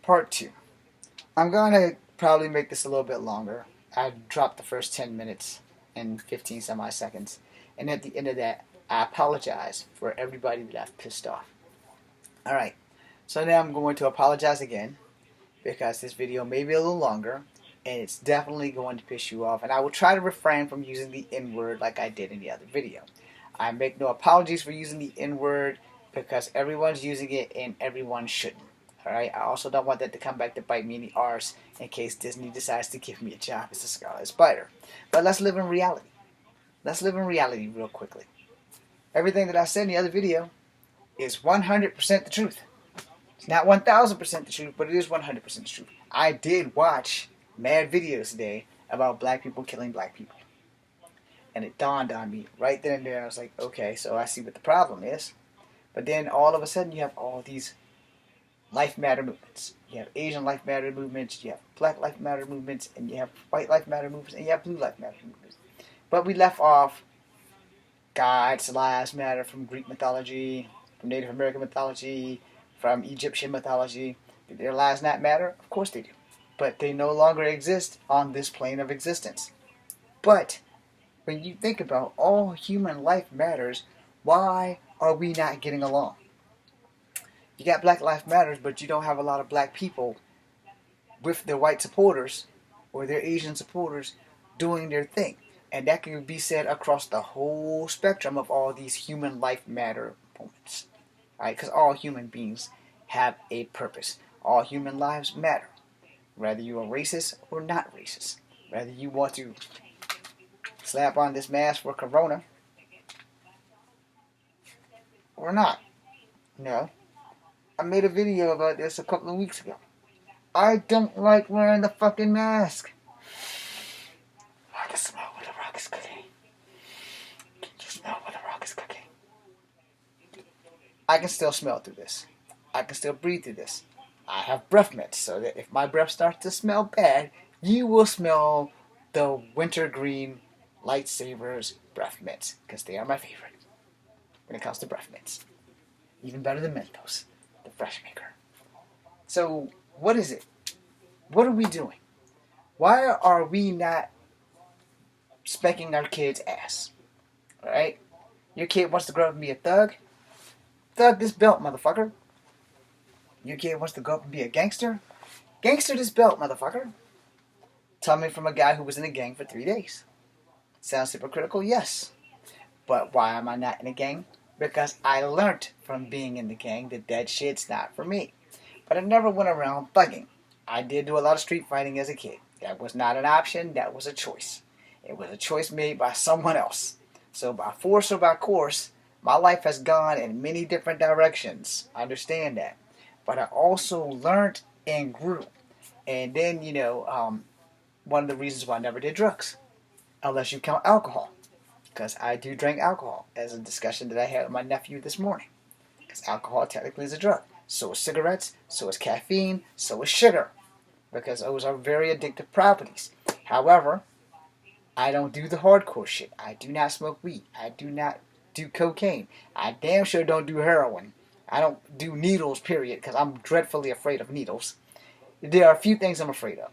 Part 2. I'm going to probably make this a little bit longer. I dropped the first 10 minutes and 15 semi seconds. And at the end of that, I apologize for everybody that I've pissed off. Alright, so now I'm going to apologize again because this video may be a little longer and it's definitely going to piss you off. And I will try to refrain from using the N-word like I did in the other video. I make no apologies for using the N-word because everyone's using it and everyone shouldn't. Alright, I also don't want that to come back to bite me in the arse in case Disney decides to give me a job as a Scarlet Spider. But let's live in reality. Let's live in reality real quickly. Everything that I said in the other video is 100% the truth. It's not 1000% the truth, but it is 100% the truth. I did watch mad videos today about black people killing black people. And it dawned on me right then and there. I was like, okay, so I see what the problem is. But then all of a sudden you have all these Life Matter movements. You have Asian Life Matter movements, you have Black Life Matter movements, and you have White Life Matter movements, and you have Blue Life Matter movements. But we left off God's lives matter from Greek mythology, from Native American mythology, from Egyptian mythology. Do their lives not matter? Of course they do. But they no longer exist on this plane of existence. But when you think about all human life matters, why are we not getting along? You got Black Lives Matters, but you don't have a lot of black people with their white supporters or their Asian supporters doing their thing. And that can be said across the whole spectrum of all these human life matter moments. Right? Because all human beings have a purpose. All human lives matter. Whether you are racist or not racist. Whether you want to slap on this mask for Corona or not. No. I made a video about this a couple of weeks ago. I don't like wearing the fucking mask. I can smell where the rock is cooking. Can you smell where the rock is cooking? I can still smell through this. I can still breathe through this. I have breath mints, so that if my breath starts to smell bad, you will smell the wintergreen lightsabers breath mints, because they are my favorite when it comes to breath mints. Even better than Mentos, the fresh maker. So, what is it? What are we doing? Why are we not spanking our kids' ass? Alright? Your kid wants to grow up and be a thug? Thug this belt, motherfucker. Your kid wants to grow up and be a gangster? Gangster this belt, motherfucker. Coming from a guy who was in a gang for 3 days. Sounds hypocritical? Yes. But why am I not in a gang? Because I learned from being in the gang that shit's not for me. But I never went around thugging. I did do a lot of street fighting as a kid. That was not an option, that was a choice. It was a choice made by someone else. So by force or by course, my life has gone in many different directions. I understand that. But I also learned and grew. And then, one of the reasons why I never did drugs. Unless you count alcohol. Because I do drink alcohol, as a discussion that I had with my nephew this morning. Because alcohol technically is a drug. So is cigarettes, so is caffeine, so is sugar. Because those are very addictive properties. However, I don't do the hardcore shit. I do not smoke weed. I do not do cocaine. I damn sure don't do heroin. I don't do needles, period, because I'm dreadfully afraid of needles. There are a few things I'm afraid of.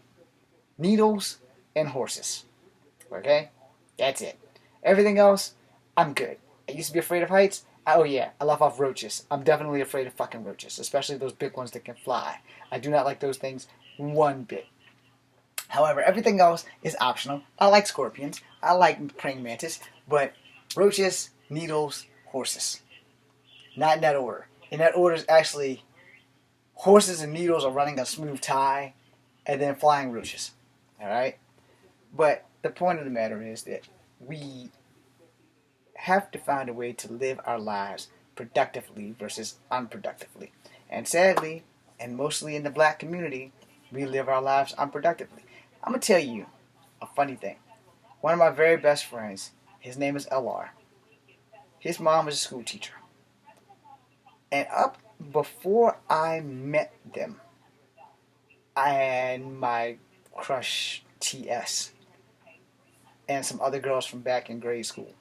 Needles and horses. Okay? That's it. Everything else, I'm good. I used to be afraid of heights. Oh yeah, I laugh off roaches. I'm definitely afraid of fucking roaches, especially those big ones that can fly. I do not like those things one bit. However, everything else is optional. I like scorpions. I like praying mantis. But roaches, needles, horses. Not in that order. In that order is actually horses and needles are running a smooth tie, and then flying roaches. Alright? But the point of the matter is that we have to find a way to live our lives productively versus unproductively. And sadly, and mostly in the black community, we live our lives unproductively. I'm going to tell you a funny thing. One of my very best friends, his name is LR. His mom was a school teacher. And up before I met them, I had my crush TS and some other girls from back in grade school.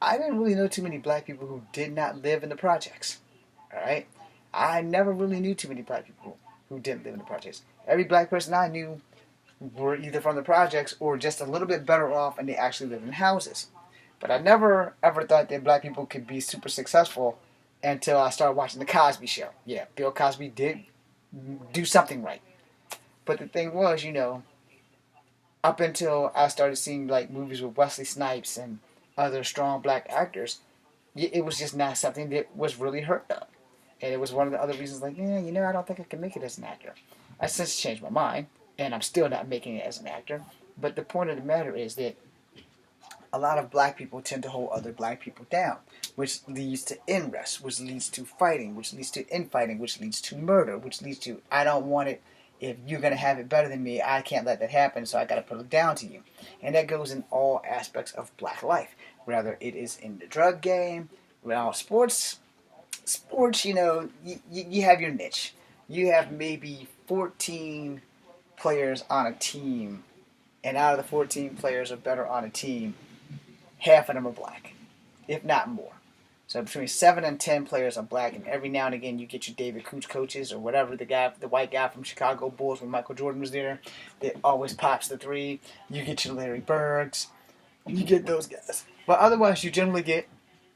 I didn't really know too many black people who did not live in the projects. Alright? I never really knew too many black people who didn't live in the projects. Every black person I knew were either from the projects or just a little bit better off, and they actually lived in houses. But I never ever thought that black people could be super successful until I started watching the Cosby Show. Yeah, Bill Cosby did do something right. But the thing was, up until I started seeing like movies with Wesley Snipes and other strong black actors, it was just not something that was really heard of. And it was one of the other reasons, like, yeah, I don't think I can make it as an actor. I since changed my mind, and I'm still not making it as an actor. But the point of the matter is that a lot of black people tend to hold other black people down, which leads to unrest, which leads to fighting, which leads to infighting, which leads to murder, which leads to, I don't want it. If you're going to have it better than me, I can't let that happen, so I got to put it down to you. And that goes in all aspects of black life, whether it is in the drug game, well, sports, you have your niche. You have maybe 14 players on a team, and out of the 14 players are better on a team, half of them are black, if not more. So between 7 and 10 players are black, and every now and again you get your David Cooch coaches or whatever, the white guy from Chicago Bulls when Michael Jordan was there that always pops the three. You get your Larry Birds. You get those guys. But otherwise you generally get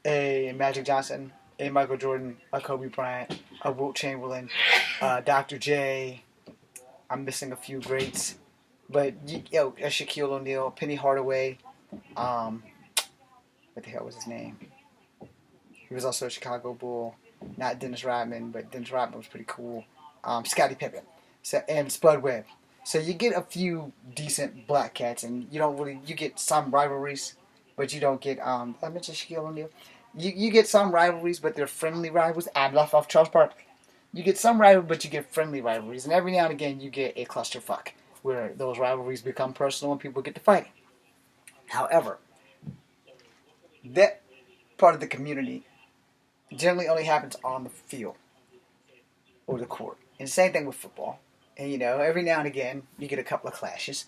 a Magic Johnson, a Michael Jordan, a Kobe Bryant, a Wilt Chamberlain, Dr. J. I'm missing a few greats. But, a Shaquille O'Neal, Penny Hardaway, what the hell was his name? He was also a Chicago Bull. Not Dennis Rodman, but Dennis Rodman was pretty cool. Scottie Pippen. And Spud Webb. So you get a few decent black cats, and you get some rivalries, but you don't get, I mentioned Shaquille O'Neal. You get some rivalries, but they're friendly rivalries. I left off Charles Barkley. You get some rivalries, but you get friendly rivalries. And every now and again, you get a clusterfuck, where those rivalries become personal and people get to fighting. However, that part of the community generally only happens on the field or the court. And same thing with football. And every now and again you get a couple of clashes.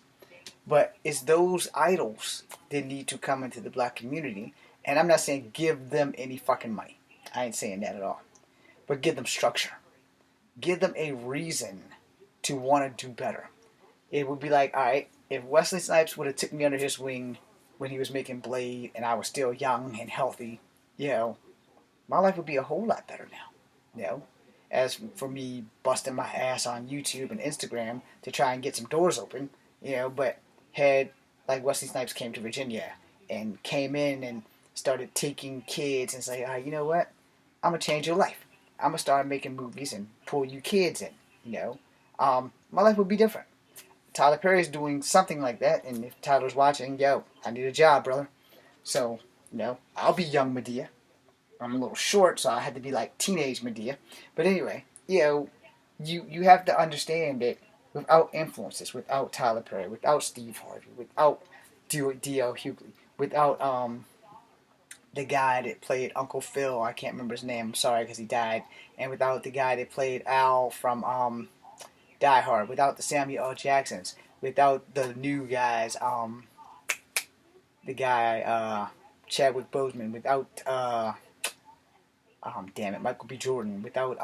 But it's those idols that need to come into the black community. And I'm not saying give them any fucking money. I ain't saying that at all. But give them structure. Give them a reason to want to do better. It would be like, alright, if Wesley Snipes would have took me under his wing when he was making Blade and I was still young and healthy, my life would be a whole lot better now. As for me busting my ass on YouTube and Instagram to try and get some doors open, but had, like Wesley Snipes came to Virginia and came in and started taking kids and say, you know what? I'm going to change your life. I'm going to start making movies and pull you kids in, my life would be different. Tyler Perry's doing something like that, and if Tyler's watching, I need a job, brother. So, I'll be young Medea. I'm a little short, so I had to be like teenage Medea. But anyway, you have to understand that without influences, without Tyler Perry, without Steve Harvey, without D.L. Hughley, without the guy that played Uncle Phil, I can't remember his name, I'm sorry because he died, and without the guy that played Al from Die Hard, without the Samuel L. Jacksons, without the new guys, the guy Chadwick Boseman, without Michael B. Jordan, without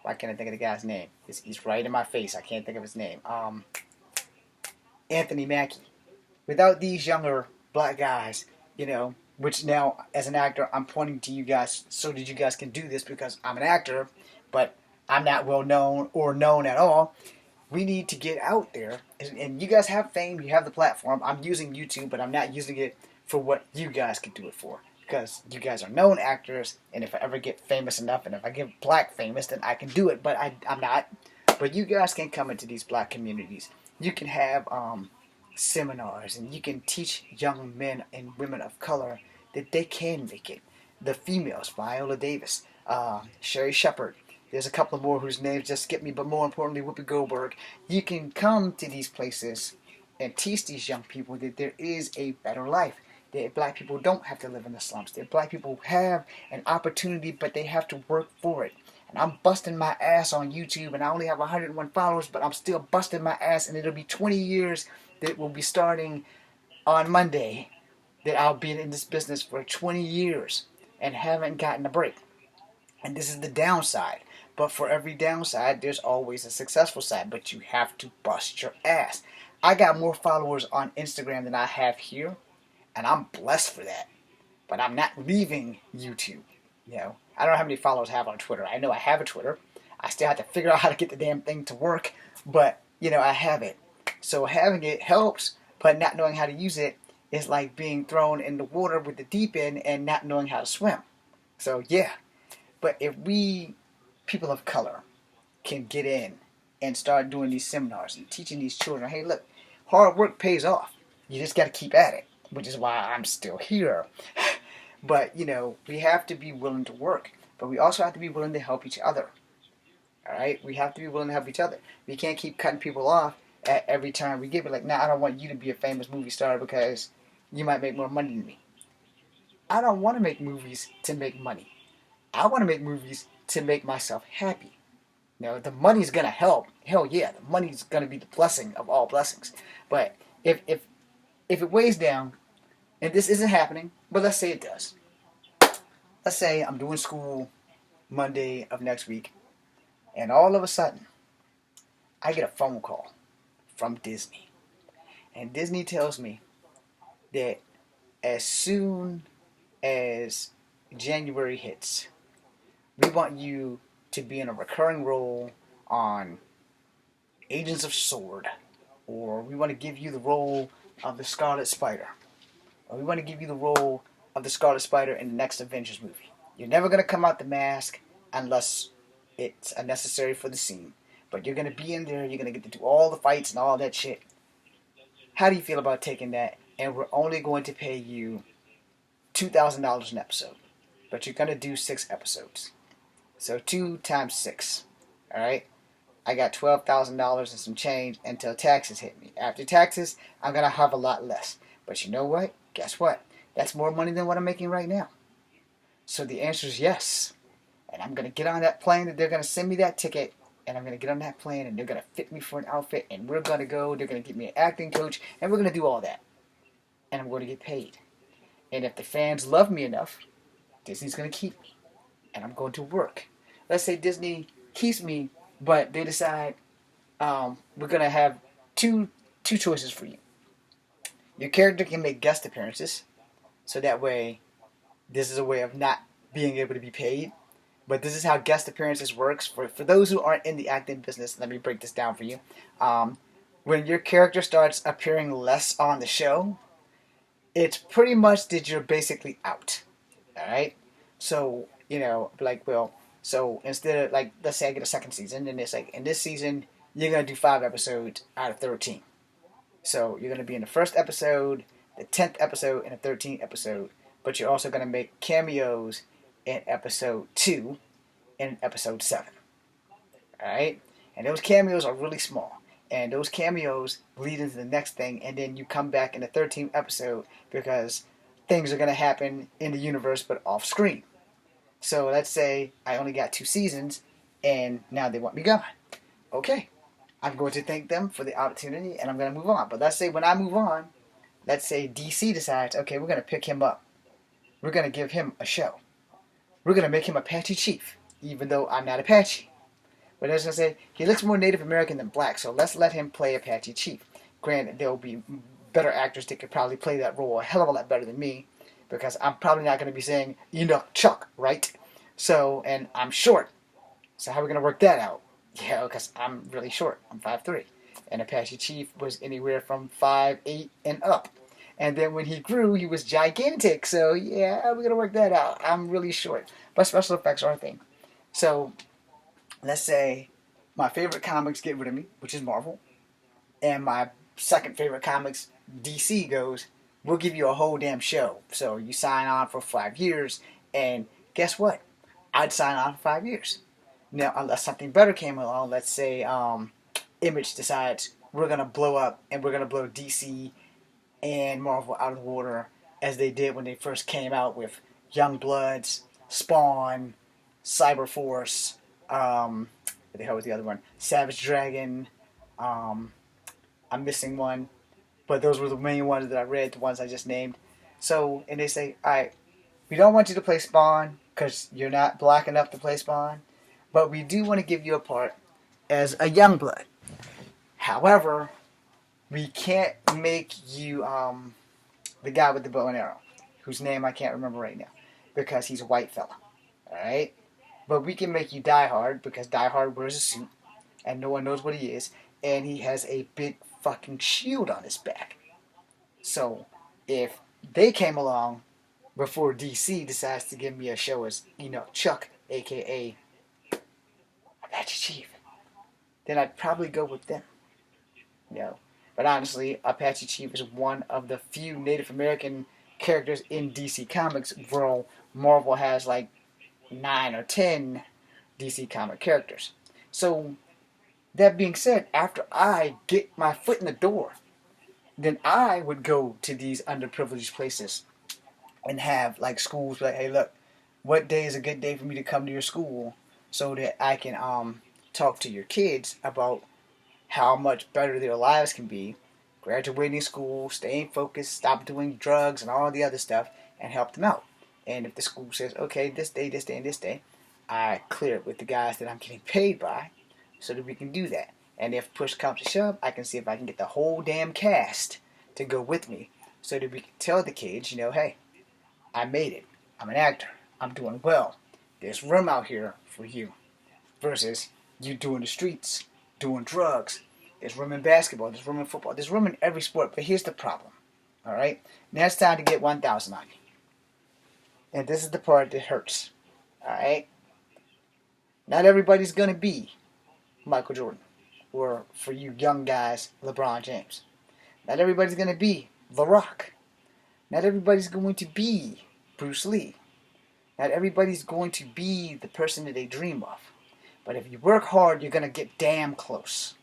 why can't I think of the guy's name? He's right in my face. I can't think of his name. Anthony Mackie. Without these younger black guys, which now as an actor I'm pointing to you guys so that you guys can do this because I'm an actor, but I'm not well known or known at all. We need to get out there, and you guys have fame, you have the platform. I'm using YouTube, but I'm not using it for what you guys can do it for. Because you guys are known actors, and if I ever get famous enough, and if I get black famous, then I can do it, but I'm not. But you guys can come into these black communities. You can have seminars, and you can teach young men and women of color that they can make it. The females, Viola Davis, Sherry Shepard. There's a couple more whose names just skip me, but more importantly, Whoopi Goldberg. You can come to these places and teach these young people that there is a better life. That black people don't have to live in the slums. That black people have an opportunity, but they have to work for it. And I'm busting my ass on YouTube, and I only have 101 followers, but I'm still busting my ass, and it'll be 20 years that will be starting on Monday that I'll be in this business for 20 years and haven't gotten a break. And this is the downside. But for every downside, there's always a successful side. But you have to bust your ass. I got more followers on Instagram than I have here, and I'm blessed for that. But I'm not leaving YouTube. I don't know how many followers I have on Twitter. I know I have a Twitter. I still have to figure out how to get the damn thing to work, but I have it. So having it helps, but not knowing how to use it is like being thrown in the water with the deep end and not knowing how to swim. So yeah, but if we, people of color, can get in and start doing these seminars and teaching these children, hey, look, hard work pays off. You just got to keep at it, which is why I'm still here. But, we have to be willing to work. But we also have to be willing to help each other. All right? We have to be willing to help each other. We can't keep cutting people off at every time we give it. Like, nah, I don't want you to be a famous movie star because you might make more money than me. I don't want to make movies to make money. I want to make movies to make myself happy. The money's going to help. Hell yeah, the money's going to be the blessing of all blessings. But if it weighs down, and this isn't happening, but let's say it does. Let's say I'm doing school Monday of next week, and all of a sudden, I get a phone call from Disney. And Disney tells me that as soon as January hits, we want you to be in a recurring role on Agents of S.W.O.R.D., or we want to give you the role of the Scarlet Spider. Or we want to give you the role of the Scarlet Spider in the next Avengers movie. You're never going to come out the mask unless it's necessary for the scene. But you're going to be in there, you're going to get to do all the fights and all that shit. How do you feel about taking that? And we're only going to pay you $2,000 an episode. But you're going to do 6 episodes. So 2 times 6. Alright? I got $12,000 and some change until taxes hit me. After taxes, I'm going to have a lot less. But you know what? Guess what? That's more money than what I'm making right now. So the answer is yes. And I'm going to get on that plane, and they're going to send me that ticket, and I'm going to get on that plane, and they're going to fit me for an outfit, and we're going to go, they're going to give me an acting coach, and we're going to do all that. And I'm going to get paid. And if the fans love me enough, Disney's going to keep me. And I'm going to work. Let's say Disney keeps me, but they decide we're going to have two choices for you. Your character can make guest appearances, so that way, this is a way of not being able to be paid. But this is how guest appearances works. For those who aren't in the acting business, let me break this down for you. When your character starts appearing less on the show, it's pretty much that you're basically out. Alright? So, so instead of, let's say I get a second season, and it's like, in this season, you're going to do 5 episodes out of 13. So you're going to be in the first episode, the 10th episode, and the 13th episode. But you're also going to make cameos in episode 2 and episode 7. Alright? And those cameos are really small. And those cameos lead into the next thing. And then you come back in the 13th episode because things are going to happen in the universe but off screen. So let's say I only got 2 seasons and now they want me gone. Okay. I'm going to thank them for the opportunity, and I'm going to move on. But let's say when I move on, let's say DC decides, okay, we're going to pick him up. We're going to give him a show. We're going to make him Apache Chief, even though I'm not Apache. But I was going to say, he looks more Native American than black, so let's let him play Apache Chief. Granted, there will be better actors that could probably play that role a hell of a lot better than me, because I'm probably not going to be saying, Chuck, right? So, and I'm short. So how are we going to work that out? Yeah, because I'm really short. I'm 5'3". And Apache Chief was anywhere from 5'8" and up. And then when he grew, he was gigantic. So, yeah, we're going to work that out. I'm really short. But special effects are a thing. So, let's say my favorite comics get rid of me, which is Marvel. And my second favorite comics, DC, goes, we'll give you a whole damn show. So, you sign on for 5 years. And guess what? I'd sign on for 5 years. Now, unless something better came along, let's say Image decides we're going to blow up and we're going to blow DC and Marvel out of the water as they did when they first came out with Youngbloods, Spawn, Cyberforce, what the hell was the other one? Savage Dragon, I'm missing one, but those were the main ones that I read, the ones I just named. So, and they say, alright, we don't want you to play Spawn because you're not black enough to play Spawn. but we do want to give you a part as a young blood. However, we can't make you the guy with the bow and arrow, whose name I can't remember right now, because he's a white fella. Alright? But we can make you Die Hard, because Die Hard wears a suit, and no one knows what he is, and he has a big fucking shield on his back. So, if they came along before DC decides to give me a show as, Chuck, aka Apache Chief, then I'd probably go with them. But honestly, Apache Chief is one of the few Native American characters in DC Comics, where Marvel has like 9 or 10 DC comic characters. So, that being said, after I get my foot in the door, then I would go to these underprivileged places and have like schools be like, hey, look, what day is a good day for me to come to your school so that I can talk to your kids about how much better their lives can be, graduating school, staying focused, stop doing drugs and all the other stuff, and help them out. And if the school says, okay, this day, and this day, I clear it with the guys that I'm getting paid by so that we can do that. And if push comes to shove, I can see if I can get the whole damn cast to go with me so that we can tell the kids, hey, I made it. I'm an actor. I'm doing well. There's room out here for you. Versus you doing the streets, doing drugs. There's room in basketball. There's room in football. There's room in every sport. But here's the problem. Alright? Now it's time to get 1,000 on you. And this is the part that hurts. Alright? Not everybody's going to be Michael Jordan. Or for you young guys, LeBron James. Not everybody's going to be The Rock. Not everybody's going to be Bruce Lee. Not everybody's going to be the person that they dream of. But if you work hard, you're going to get damn close.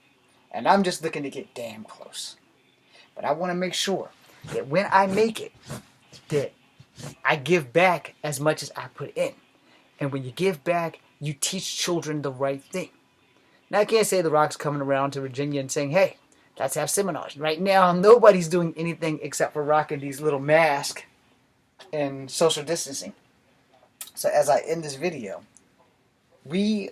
And I'm just looking to get damn close. But I want to make sure that when I make it, that I give back as much as I put in. And when you give back, you teach children the right thing. Now, I can't say The Rock's coming around to Virginia and saying, hey, let's have seminars. Right now, nobody's doing anything except for rocking these little masks and social distancing. So as I end this video, we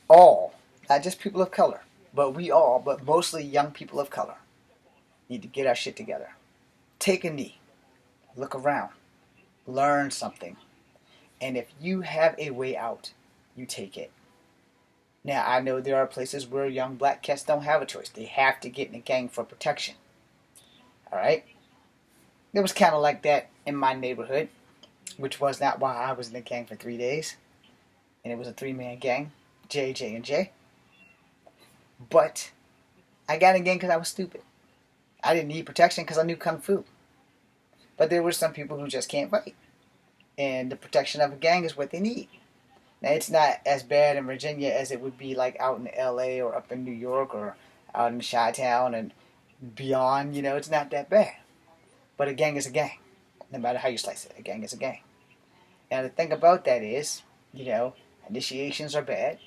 all, not just people of color, but mostly young people of color, need to get our shit together. Take a knee. Look around. Learn something. And if you have a way out, you take it. Now, I know there are places where young black cats don't have a choice. They have to get in a gang for protection. Alright? It was kind of like that in my neighborhood, which was not why I was in the gang for 3 days. And it was a 3-man gang, J, J, and J. But I got in a gang because I was stupid. I didn't need protection because I knew Kung Fu. But there were some people who just can't fight. And the protection of a gang is what they need. Now, it's not as bad in Virginia as it would be like out in LA or up in New York or out in Chi-Town and beyond. It's not that bad. But a gang is a gang. No matter how you slice it, a gang is a gang. Now, the thing about that is, initiations are bad.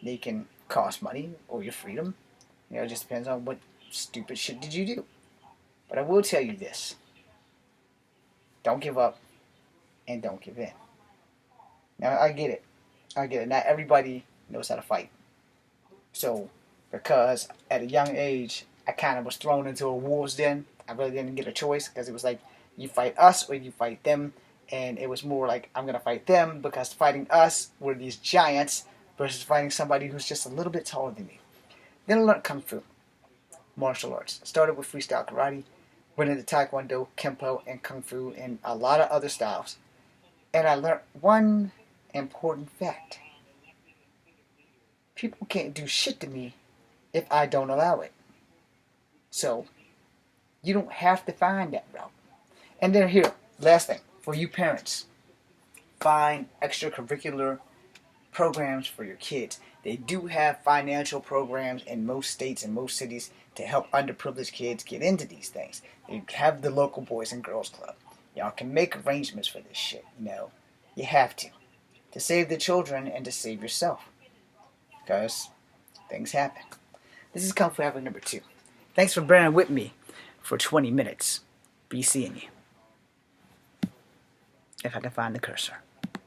They can cost money or your freedom. It just depends on what stupid shit did you do. But I will tell you this. Don't give up and don't give in. Now, I get it. Not everybody knows how to fight. So, because at a young age, I kind of was thrown into a wolf's den, I really didn't get a choice because it was like, you fight us or you fight them. And it was more like, I'm going to fight them because fighting us were these giants versus fighting somebody who's just a little bit taller than me. Then I learned Kung Fu, martial arts. I started with freestyle karate, went into Taekwondo, Kempo, and Kung Fu, and a lot of other styles. And I learned one important fact. People can't do shit to me if I don't allow it. So, you don't have to find that route. And then here, last thing, for you parents, find extracurricular programs for your kids. They do have financial programs in most states and most cities to help underprivileged kids get into these things. They have the local Boys and Girls Club. Y'all can make arrangements for this shit, You have to save the children and to save yourself. Because things happen. This is Kung Fu Having number 2. Thanks for bearing with me for 20 minutes. Be seeing you. If I can find the cursor.